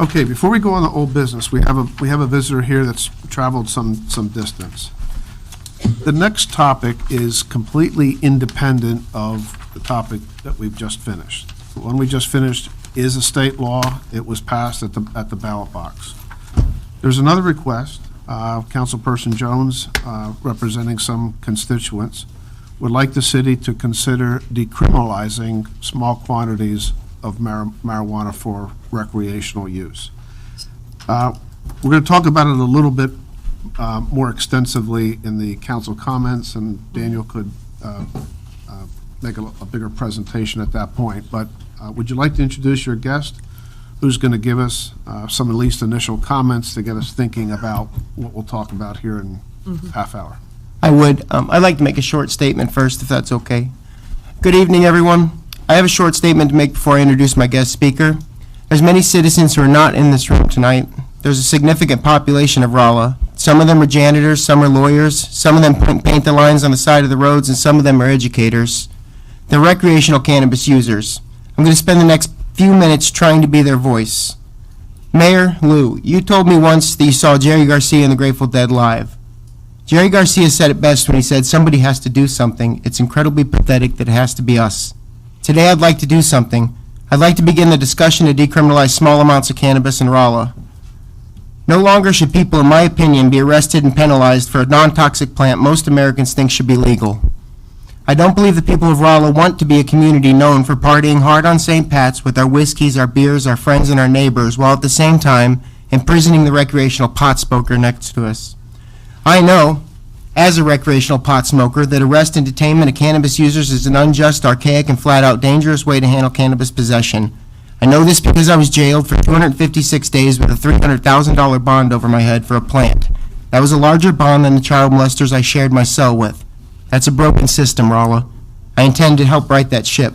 Okay, before we go on to old business, we have a visitor here that's traveled some distance. The next topic is completely independent of the topic that we've just finished. The one we just finished is a state law. It was passed at the ballot box. There's another request. Councilperson Jones, representing some constituents, would like the city to consider decriminalizing small quantities of marijuana for recreational use. We're going to talk about it a little bit more extensively in the council comments, and Daniel could make a bigger presentation at that point. But would you like to introduce your guest, who's going to give us some at least initial comments to get us thinking about what we'll talk about here in half hour? I would. I'd like to make a short statement first, if that's okay. Good evening, everyone. I have a short statement to make before I introduce my guest speaker. There's many citizens who are not in this room tonight. There's a significant population of Rolla. Some of them are janitors, some are lawyers, some of them paint the lines on the side of the roads, and some of them are educators. They're recreational cannabis users. I'm going to spend the next few minutes trying to be their voice. Mayor Lou, you told me once that you saw Jerry Garcia and the Grateful Dead live. Jerry Garcia said it best when he said, "Somebody has to do something. It's incredibly pathetic that it has to be us." Today I'd like to do something. I'd like to begin the discussion to decriminalize small amounts of cannabis in Rolla. No longer should people, in my opinion, be arrested and penalized for a non-toxic plant most Americans think should be legal. I don't believe the people of Rolla want to be a community known for partying hard on St. Pat's with our whiskeys, our beers, our friends, and our neighbors, while at the same time imprisoning the recreational pot smoker next to us. I know, as a recreational pot smoker, that arrest and detainment of cannabis users is an unjust, archaic, and flat-out dangerous way to handle cannabis possession. I know this because I was jailed for 256 days with a $300,000 bond over my head for a plant. That was a larger bond than the child molesters I shared my cell with. That's a broken system, Rolla. I intend to help right that ship.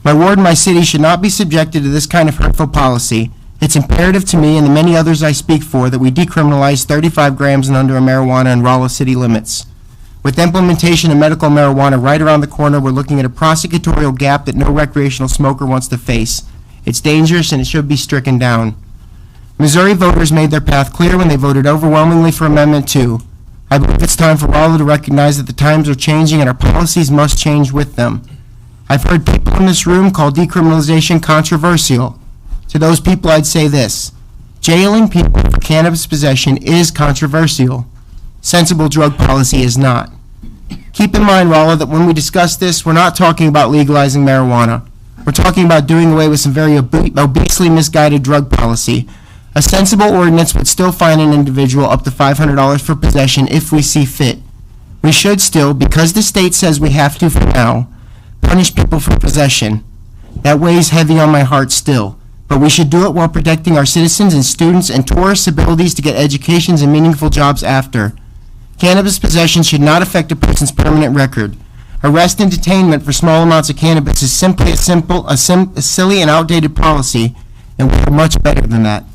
My ward and my city should not be subjected to this kind of hurtful policy. It's imperative to me and the many others I speak for that we decriminalize 35 grams and under of marijuana in Rolla city limits. With implementation of medical marijuana right around the corner, we're looking at a prosecutorial gap that no recreational smoker wants to face. It's dangerous and it should be stricken down. Missouri voters made their path clear when they voted overwhelmingly for Amendment 2. I believe it's time for Rolla to recognize that the times are changing and our policies must change with them. I've heard people in this room call decriminalization controversial. To those people, I'd say this: jailing people for cannabis possession is controversial. Sensible drug policy is not. Keep in mind, Rolla, that when we discuss this, we're not talking about legalizing marijuana. We're talking about doing away with some very obesely misguided drug policy. A sensible ordinance would still fine an individual up to $500 for possession if we see fit. We should still, because the state says we have to for now, punish people for possession. That weighs heavy on my heart still. But we should do it while protecting our citizens and students and tourists' abilities to get educations and meaningful jobs after. Cannabis possession should not affect a person's permanent record. Arrest and detainment for small amounts of cannabis is simply a silly and outdated policy, and we are much better than that.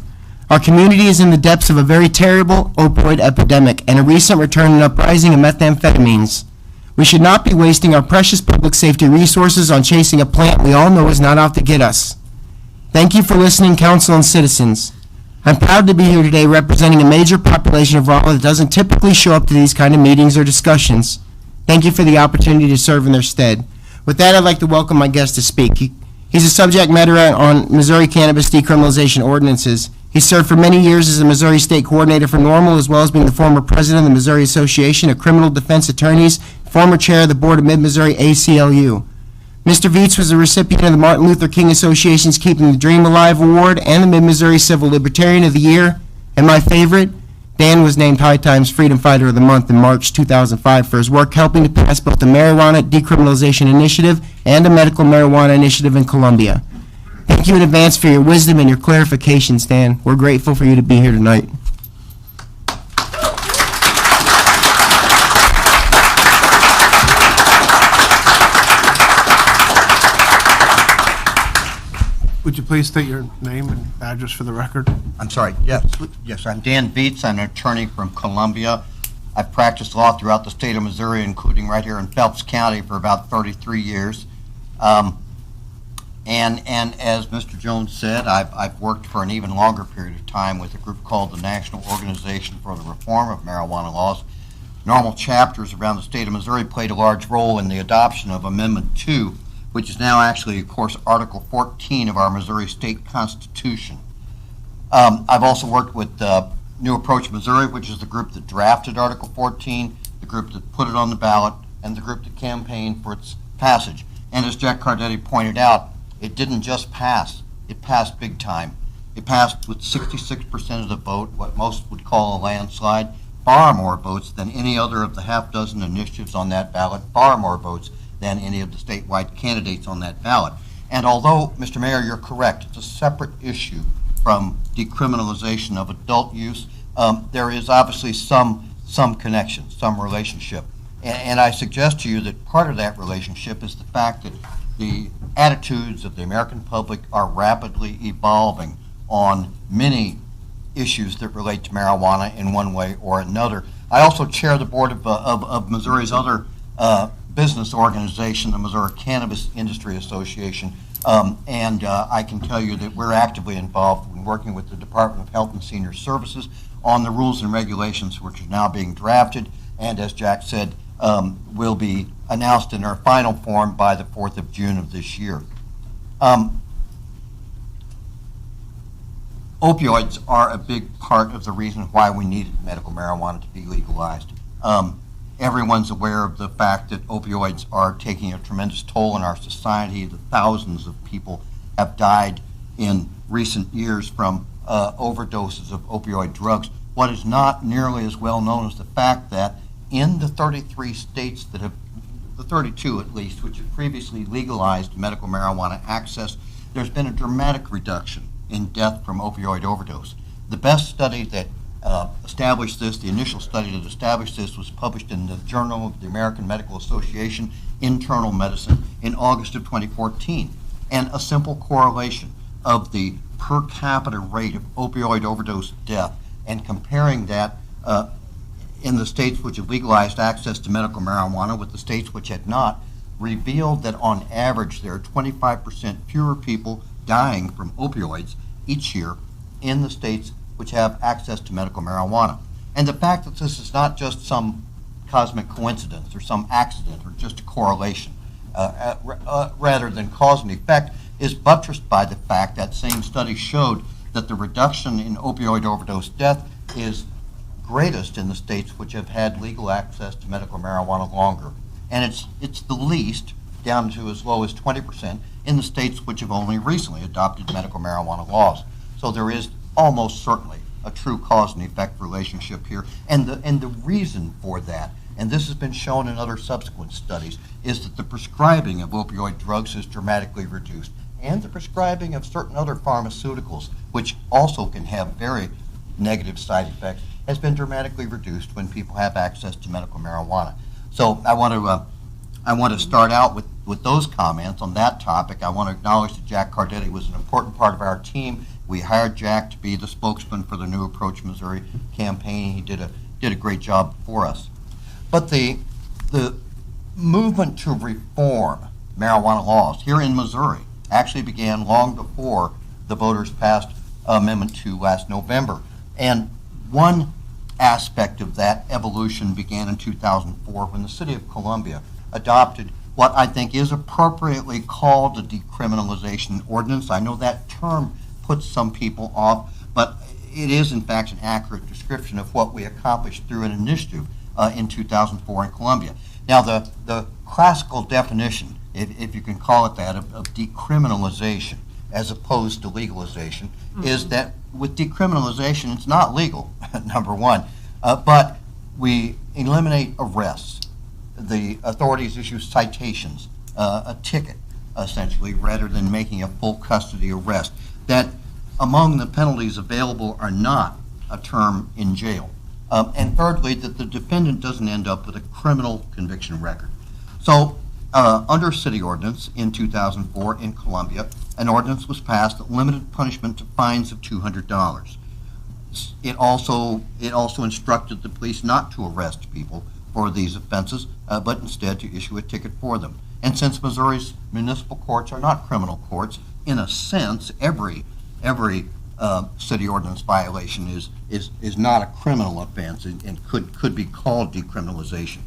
Our community is in the depths of a very terrible opioid epidemic and a recent return and uprising of methamphetamines. We should not be wasting our precious public safety resources on chasing a plant we all know is not out to get us. Thank you for listening, council and citizens. I'm proud to be here today representing a major population of Rolla that doesn't typically show up to these kind of meetings or discussions. Thank you for the opportunity to serve in their stead. With that, I'd like to welcome my guest to speak. He's a subject matter on Missouri cannabis decriminalization ordinances. He served for many years as the Missouri State Coordinator for NORML, as well as being the former president of the Missouri Association of Criminal Defense Attorneys, former chair of the board of Mid-Missouri ACLU. Mr. Viets was a recipient of the Martin Luther King Association's Keeping the Dream Alive Award and the Mid-Missouri Civil Libertarian of the Year. And my favorite, Dan was named High Times Freedom Fighter of the Month in March 2005 for his work helping to pass both the Marijuana Decriminalization Initiative and a Medical Marijuana Initiative in Columbia. Thank you in advance for your wisdom and your clarifications, Dan. We're grateful for you to be here tonight. Would you please state your name and address for the record? I'm sorry. Yes, I'm Dan Viets. I'm an attorney from Columbia. I've practiced law throughout the state of Missouri, including right here in Phelps County for about 33 years. And as Mr. Jones said, I've worked for an even longer period of time with a group called the National Organization for the Reform of Marijuana Laws. NORML chapters around the state of Missouri played a large role in the adoption of Amendment 2, which is now actually, of course, Article 14 of our Missouri State Constitution. I've also worked with New Approach Missouri, which is the group that drafted Article 14, the group that put it on the ballot, and the group that campaigned for its passage. And as Jack Cardetti pointed out, it didn't just pass, it passed big time. It passed with 66% of the vote, what most would call a landslide, far more votes than any other of the half dozen initiatives on that ballot, far more votes than any of the statewide candidates on that ballot. And although, Mr. Mayor, you're correct, it's a separate issue from decriminalization of adult use, there is obviously some connection, some relationship. And I suggest to you that part of that relationship is the fact that the attitudes of the American public are rapidly evolving on many issues that relate to marijuana in one way or another. I also chair the board of Missouri's other business organization, the Missouri Cannabis Industry Association, and I can tell you that we're actively involved in working with the Department of Health and Senior Services on the rules and regulations which are now being drafted, and as Jack said, will be announced in their final form by the 4th of June of this year. Opioids are a big part of the reason why we needed medical marijuana to be legalized. Everyone's aware of the fact that opioids are taking a tremendous toll in our society. The thousands of people have died in recent years from overdoses of opioid drugs. What is not nearly as well known is the fact that in the 33 states that have, the 32 at least, which have previously legalized medical marijuana access, there's been a dramatic reduction in death from opioid overdose. The best study that established this, the initial study that established this, was published in the Journal of the American Medical Association, Internal Medicine, in August of 2014. And a simple correlation of the per capita rate of opioid overdose death and comparing that in the states which have legalized access to medical marijuana with the states which had not, revealed that on average there are 25% fewer people dying from opioids each year in the states which have access to medical marijuana. And the fact that this is not just some cosmic coincidence or some accident or just a correlation, rather than cause and effect, is buttressed by the fact that same study showed that the reduction in opioid overdose death is greatest in the states which have had legal access to medical marijuana longer. And it's the least, down to as low as 20%, in the states which have only recently adopted medical marijuana laws. So there is almost certainly a true cause and effect relationship here. And the reason for that, and this has been shown in other subsequent studies, is that the prescribing of opioid drugs is dramatically reduced, and the prescribing of certain other pharmaceuticals, which also can have very negative side effects, has been dramatically reduced when people have access to medical marijuana. So I want to start out with those comments on that topic. I want to acknowledge that Jack Cardetti was an important part of our team. We hired Jack to be the spokesman for the New Approach Missouri campaign. He did a great job for us. But the movement to reform marijuana laws here in Missouri actually began long before the voters passed Amendment 2 last November. And one aspect of that evolution began in 2004 when the city of Columbia adopted what I think is appropriately called a decriminalization ordinance. I know that term puts some people off, but it is in fact an accurate description of what we accomplished through an initiative in 2004 in Columbia. Now the classical definition, if you can call it that, of decriminalization as opposed to legalization, is that with decriminalization it's not legal, number one, but we eliminate arrests. The authorities issue citations, a ticket essentially, rather than making a full custody arrest. That among the penalties available are not a term in jail. And thirdly, that the defendant doesn't end up with a criminal conviction record. So under city ordinance in 2004 in Columbia, an ordinance was passed that limited punishment to fines of $200. It also instructed the police not to arrest people for these offenses, but instead to issue a ticket for them. And since Missouri's municipal courts are not criminal courts, in a sense, every city ordinance violation is not a criminal offense and could be called decriminalization.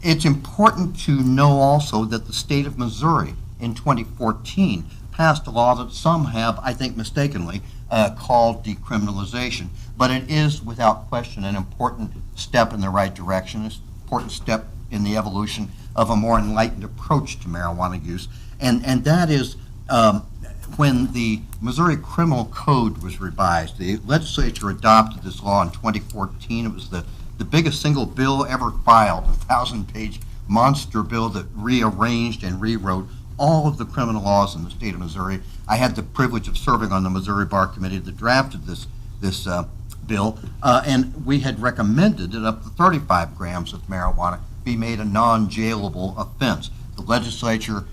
It's important to know also that the state of Missouri in 2014 passed a law that some have, I think mistakenly, called decriminalization. But it is, without question, an important step in the right direction, an important step in the evolution of a more enlightened approach to marijuana use. And that is when the Missouri Criminal Code was revised. The legislature adopted this law in 2014. It was the biggest single bill ever filed, a 1,000-page monster bill that rearranged and rewrote all of the criminal laws in the state of Missouri. I had the privilege of serving on the Missouri Bar Committee that drafted this bill, and we had recommended that up to 35 grams of marijuana be made a non-jailable offense. The legislature,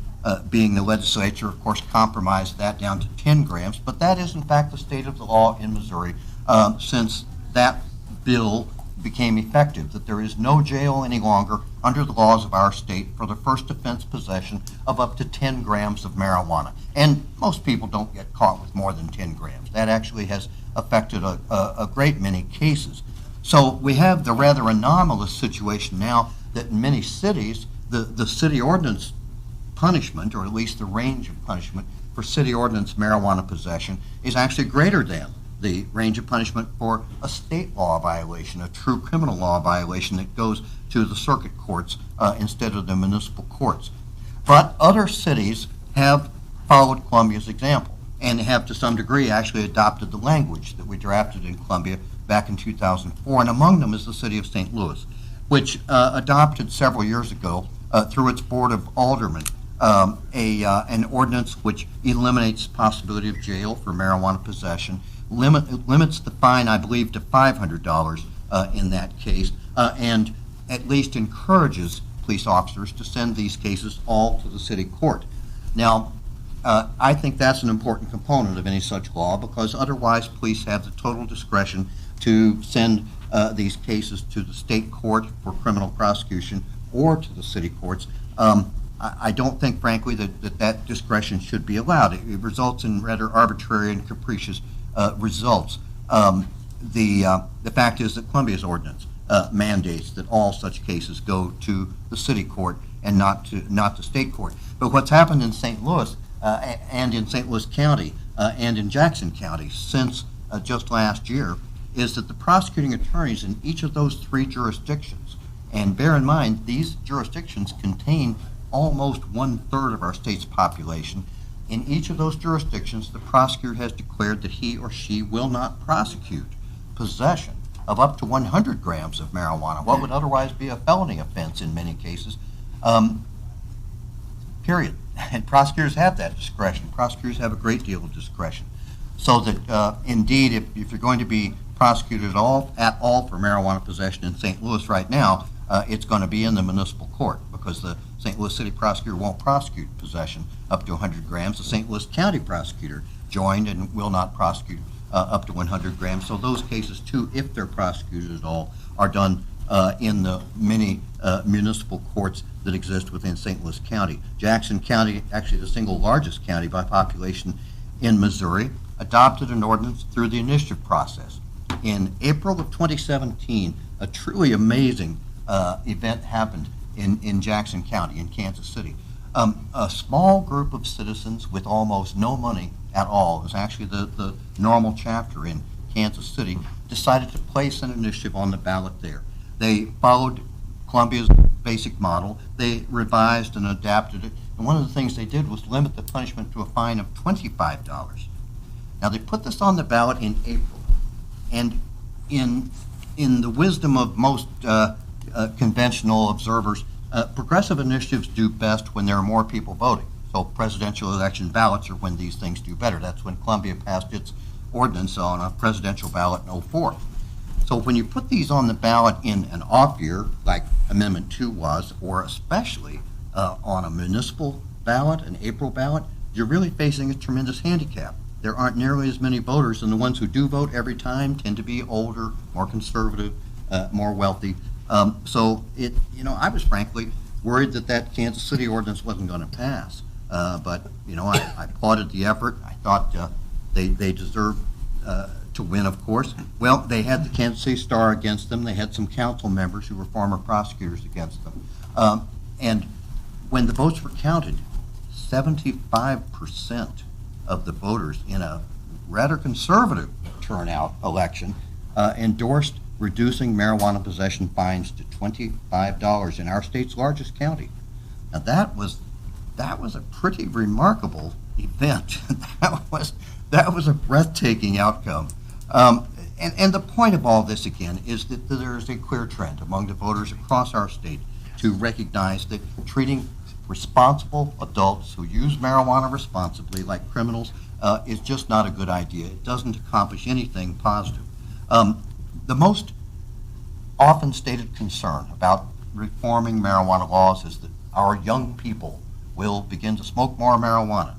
being the legislature, of course, compromised that down to 10 grams, but that is in fact the state of the law in Missouri since that bill became effective, that there is no jail any longer under the laws of our state for the first offense possession of up to 10 grams of marijuana. And most people don't get caught with more than 10 grams. That actually has affected a great many cases. So we have the rather anomalous situation now that in many cities, the city ordinance punishment, or at least the range of punishment for city ordinance marijuana possession, is actually greater than the range of punishment for a state law violation, a true criminal law violation that goes to the circuit courts instead of the municipal courts. But other cities have followed Columbia's example and have to some degree actually adopted the language that we drafted in Columbia back in 2004, and among them is the city of St. Louis, which adopted several years ago through its Board of Aldermen an ordinance which eliminates the possibility of jail for marijuana possession, limits the fine, I believe, to $500 in that case, and at least encourages police officers to send these cases all to the city court. Now, I think that's an important component of any such law, because otherwise police have the total discretion to send these cases to the state court for criminal prosecution or to the city courts. I don't think, frankly, that discretion should be allowed. It results in rather arbitrary and capricious results. The fact is that Columbia's ordinance mandates that all such cases go to the city court and not to state court. But what's happened in St. Louis and in St. Louis County and in Jackson County since just last year is that the prosecuting attorneys in each of those three jurisdictions, and bear in mind these jurisdictions contain almost 1/3 of our state's population, in each of those jurisdictions the prosecutor has declared that he or she will not prosecute possession of up to 100 grams of marijuana, what would otherwise be a felony offense in many cases, period. And prosecutors have that discretion. Prosecutors have a great deal of discretion. So that indeed, if you're going to be prosecuted at all for marijuana possession in St. Louis right now, it's going to be in the municipal court, because the St. Louis City prosecutor won't prosecute possession up to 100 grams. The St. Louis County prosecutor joined and will not prosecute up to 100 grams. So those cases, too, if they're prosecuted at all, are done in the many municipal courts that exist within St. Louis County. Jackson County, actually the single largest county by population in Missouri, adopted an ordinance through the initiative process. In April of 2017, a truly amazing event happened in Jackson County, in Kansas City. A small group of citizens with almost no money at all, it was actually the NORML chapter in Kansas City, decided to place an initiative on the ballot there. They followed Columbia's basic model. They revised and adapted it, and one of the things they did was limit the punishment to a fine of $25. Now, they put this on the ballot in April, and in the wisdom of most conventional observers, progressive initiatives do best when there are more people voting. So presidential election ballots are when these things do better. That's when Columbia passed its ordinance on a presidential ballot in 2004. So when you put these on the ballot in an off year, like Amendment 2 was, or especially on a municipal ballot, an April ballot, you're really facing a tremendous handicap. There aren't nearly as many voters, and the ones who do vote every time tend to be older, more conservative, more wealthy. So I was frankly worried that that Kansas City ordinance wasn't going to pass. But, you know, I applauded the effort. I thought they deserved to win, of course. Well, they had the Kansas City Star against them. They had some council members who were former prosecutors against them. And when the votes were counted, 75% of the voters in a rather conservative turnout election endorsed reducing marijuana possession fines to $25 in our state's largest county. Now that was a pretty remarkable event. that was a breathtaking outcome. And the point of all this, again, is that there is a clear trend among the voters across our state to recognize that treating responsible adults who use marijuana responsibly like criminals is just not a good idea. It doesn't accomplish anything positive. The most often stated concern about reforming marijuana laws is that our young people will begin to smoke more marijuana.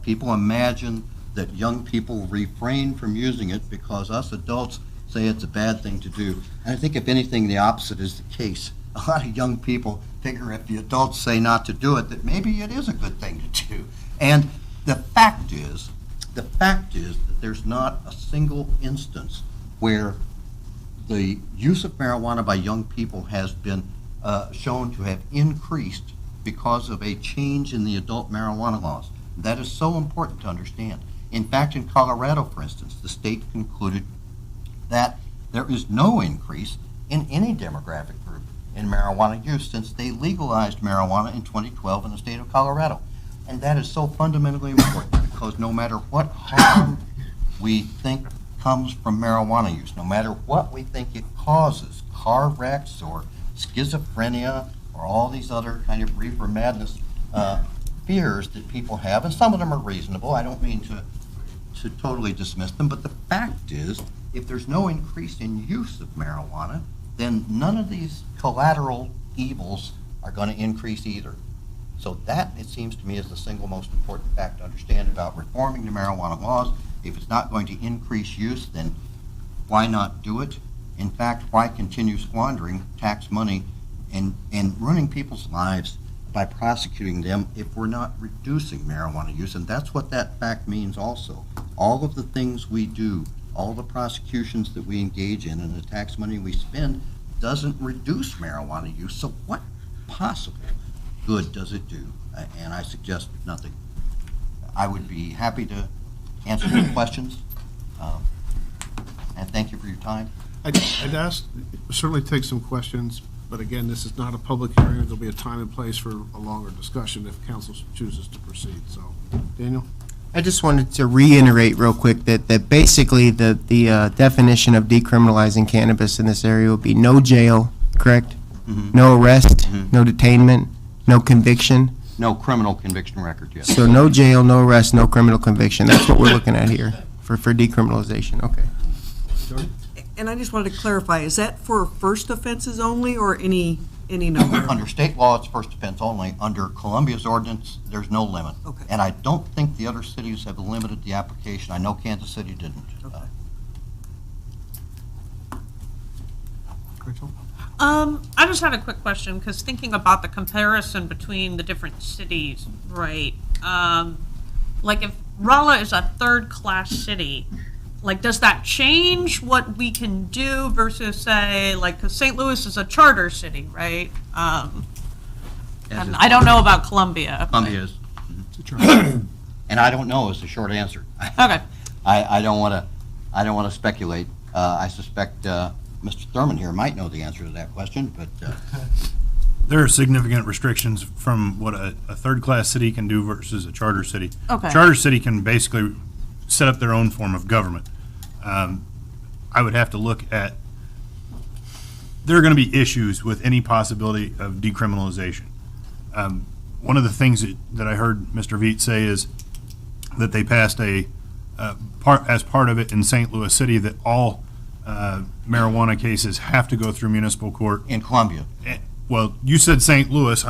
People imagine that young people refrain from using it because us adults say it's a bad thing to do. And I think if anything, the opposite is the case. A lot of young people figure if the adults say not to do it, that maybe it is a good thing to do. And the fact is that there's not a single instance where the use of marijuana by young people has been shown to have increased because of a change in the adult marijuana laws. That is so important to understand. In fact, in Colorado, for instance, the state concluded that there is no increase in any demographic group in marijuana use since they legalized marijuana in 2012 in the state of Colorado. And that is so fundamentally important because no matter what harm we think comes from marijuana use, no matter what we think it causes, car wrecks or schizophrenia or all these other kind of reefer madness fears that people have, and some of them are reasonable. I don't mean to totally dismiss them, but the fact is, if there's no increase in use of marijuana, then none of these collateral evils are going to increase either. So that, it seems to me, is the single most important fact to understand about reforming the marijuana laws. If it's not going to increase use, then why not do it? In fact, why continue squandering tax money and ruining people's lives by prosecuting them if we're not reducing marijuana use? And that's what that fact means also. All of the things we do, all the prosecutions that we engage in, and the tax money we spend doesn't reduce marijuana use. So what possible good does it do? And I suggest nothing. I would be happy to answer any questions. And thank you for your time. I'd ask, certainly take some questions, but again, this is not a public hearing. There'll be a time and place for a longer discussion if council chooses to proceed. So, Daniel? I just wanted to reiterate real quick that basically the definition of decriminalizing cannabis in this area would be no jail, correct? Mm-hmm. No arrest, no detainment, no conviction. No criminal conviction record yet. So no jail, no arrest, no criminal conviction. That's what we're looking at here for decriminalization. Okay. And I just wanted to clarify, is that for first offenses only or any number? Under state law, it's first offense only. Under Columbia's ordinance, there's no limit. Okay. And I don't think the other cities have limited the application. I know Kansas City didn't. Okay. Rachel? I just had a quick question, because thinking about the comparison between the different cities, right? Like if Rolla is a third-class city, like does that change what we can do versus say, like, because St. Louis is a charter city, right? And I don't know about Columbia. Columbia is. And I don't know is the short answer. Okay. I don't want to speculate. I suspect Mr. Thurman here might know the answer to that question, but there are significant restrictions from what a third-class city can do versus a charter city. Okay. Charter city can basically set up their own form of government. I would have to look at, there are going to be issues with any possibility of decriminalization. One of the things that I heard Mr. Viets say is that they passed as part of it in St. Louis City that all marijuana cases have to go through municipal court. in Columbia. Well, you said St. Louis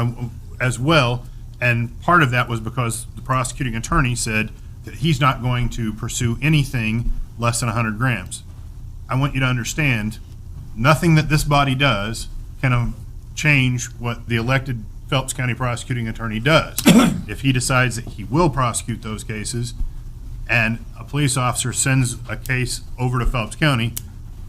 as well, and part of that was because the prosecuting attorney said that he's not going to pursue anything less than 100 grams. I want you to understand, nothing that this body does can change what the elected Phelps County Prosecuting Attorney does. If he decides that he will prosecute those cases, and a police officer sends a case over to Phelps County,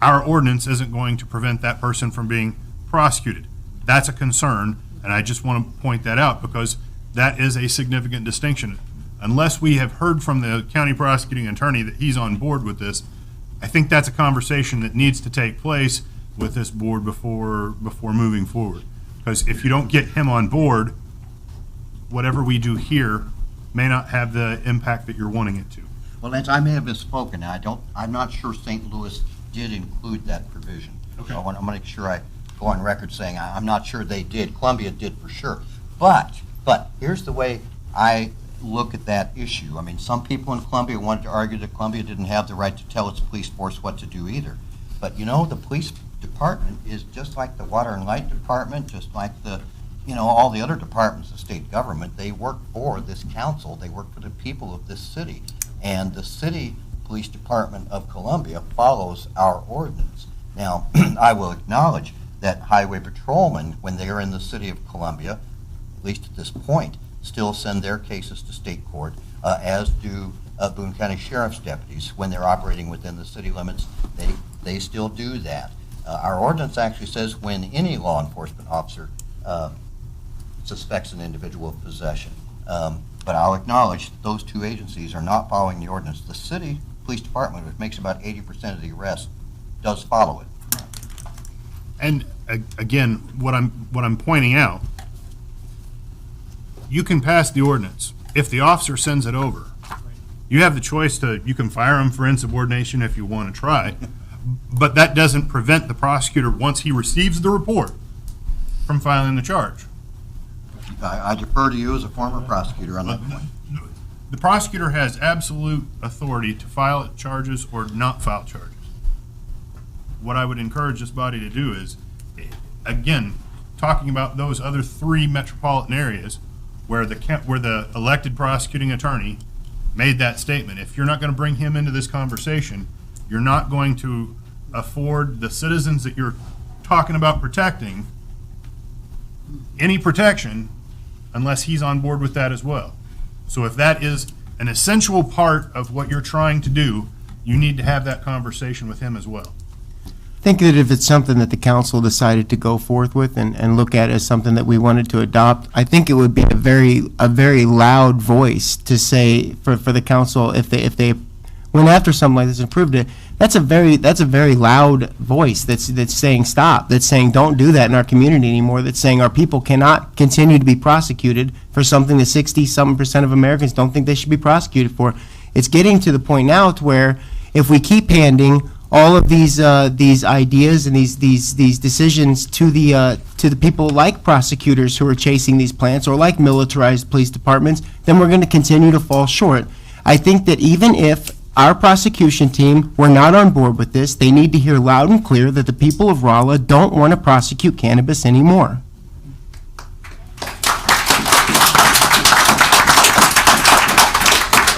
our ordinance isn't going to prevent that person from being prosecuted. That's a concern, and I just want to point that out because that is a significant distinction. Unless we have heard from the county prosecuting attorney that he's on board with this, I think that's a conversation that needs to take place with this board before moving forward. Because if you don't get him on board, whatever we do here may not have the impact that you're wanting it to. Well, Lance, I may have misspoken. I'm not sure St. Louis did include that provision. Okay. I want to make sure I go on record saying I'm not sure they did. Columbia did for sure. But here's the way I look at that issue. I mean, some people in Columbia wanted to argue that Columbia didn't have the right to tell its police force what to do either. But you know, the police department is just like the water and light department, just like the, all the other departments of state government. They work for this council. They work for the people of this city. And the city police department of Columbia follows our ordinance. Now, I will acknowledge that highway patrolmen, when they are in the city of Columbia, at least at this point, still send their cases to state court, as do Boone County Sheriff's deputies. When they're operating within the city limits, they still do that. Our ordinance actually says when any law enforcement officer suspects an individual of possession. But I'll acknowledge those two agencies are not following the ordinance. The city police department, which makes about 80% of the arrests, does follow it. And again, what I'm pointing out, you can pass the ordinance. If the officer sends it over, you have the choice you can fire him for insubordination if you want to try, but that doesn't prevent the prosecutor, once he receives the report, from filing the charge. I defer to you as a former prosecutor on that point. The prosecutor has absolute authority to file charges or not file charges. What I would encourage this body to do is, again, talking about those other 3 metropolitan areas where the elected prosecuting attorney made that statement. If you're not going to bring him into this conversation, you're not going to afford the citizens that you're talking about protecting any protection unless he's on board with that as well. So if that is an essential part of what you're trying to do, you need to have that conversation with him as well. I think that if it's something that the council decided to go forth with and look at as something that we wanted to adopt, I think it would be a very loud voice to say for the council, if they went after something like this and approved it, that's a very loud voice that's saying stop, that's saying don't do that in our community anymore, that's saying our people cannot continue to be prosecuted for something that 60-something% of Americans don't think they should be prosecuted for. It's getting to the point now to where if we keep handing all of these ideas and these decisions to the people like prosecutors who are chasing these plants or like militarized police departments, then we're going to continue to fall short. I think that even if our prosecution team were not on board with this, they need to hear loud and clear that the people of Rolla don't want to prosecute cannabis anymore.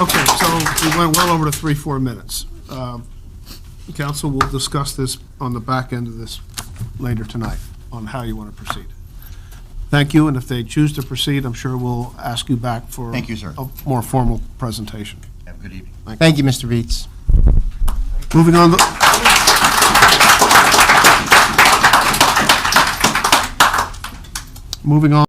Okay, so we went well over to 3-4 minutes. Council will discuss this on the back end of this later tonight on how you want to proceed. Thank you, and if they choose to proceed, I'm sure we'll ask you back for Thank you, sir. a more formal presentation. Have a good evening. Thank you, Mr. Viets. Moving on. Moving on.